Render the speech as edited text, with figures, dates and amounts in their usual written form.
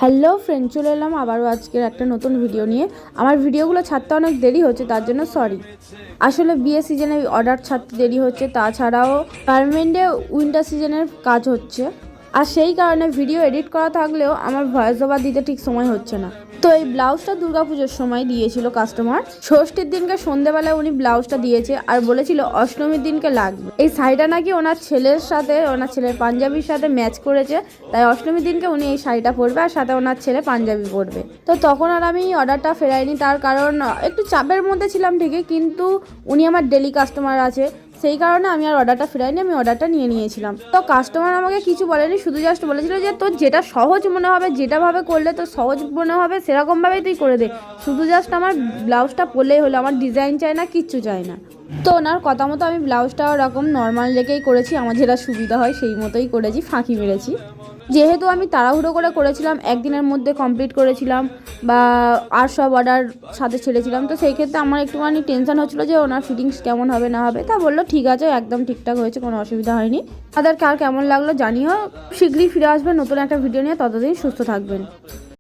Hello friend, চলে এলাম আবারও আজকের একটা নতুন ভিডিও নিয়ে। আমার ভিডিওগুলো ছাড়তে অনেক দেরি হচ্ছে, তার জন্য সরি। আসলে বিয়ে সিজনে অর্ডার ছাড়তে দেরি হচ্ছে, তাছাড়াও গার্মেন্টে উইন্টার সিজনের কাজ হচ্ছে, আর সেই কারণে ভিডিও এডিট করা থাকলেও আমার ভয়েস ওভার দিতে ঠিক সময় হচ্ছে না। তো এই ব্লাউজটা দুর্গাপুজোর সময় দিয়েছিল কাস্টমার। ষষ্ঠীর দিনকে সন্ধেবেলায় উনি ব্লাউজটা দিয়েছে আর বলেছিল অষ্টমীর দিনকে লাগবে। এই শাড়িটা নাকি ওনার ছেলের সাথে, ওনার ছেলের পাঞ্জাবির সাথে ম্যাচ করেছে, তাই অষ্টমীর দিনকে উনি এই শাড়িটা পরবে আর সাথে ওনার ছেলে পাঞ্জাবি পরবে। তো তখন আর আমি অর্ডারটা ফেরাইনি, তার কারণ একটু চাপের মধ্যে ছিলাম ঠিকই, কিন্তু উনি আমার ডেলি কাস্টমার আছে, সেই কারণে আমি আর অর্ডারটা ফেরাইনি, আমি অর্ডারটা নিয়েছিলাম। তো কাস্টমার আমাকে কিছু বলেনি, শুধু জাস্ট বলেছিল যে তোর যেটা সহজ মনে হবে, যেটা ভাবে করলে তোর সহজ মনে হবে সেরকমভাবেই তুই করে দে, শুধু জাস্ট আমার ব্লাউজটা পরলেই হলো, আমার ডিজাইন চাই না, কিচ্ছু চাই না। তো ওনার কথা মতো আমি ব্লাউজটা ওরকম নর্মাল রেখেই করেছি, আমার যেটা সুবিধা হয় সেই মতোই করেছি, ফাঁকি মেরেছি। যেহেতু আমি তাড়াহুড়ো করে করেছিলাম, একদিনের মধ্যে কমপ্লিট করেছিলাম বা আর সব অর্ডার সাথে ছেড়েছিলাম, তো সেই ক্ষেত্রে আমার একটুখানি টেনশন হচ্ছিলো যে ওনার ফিটিংস কেমন হবে না হবে। তা বললো ঠিক আছে, একদম ঠিকঠাক হয়েছে, কোনো অসুবিধা হয়নি। তাদেরকে আর কেমন লাগলো জানিও। শীঘ্রই ফিরে আসবেন নতুন একটা ভিডিও নিয়ে, ততদিন সুস্থ থাকবেন।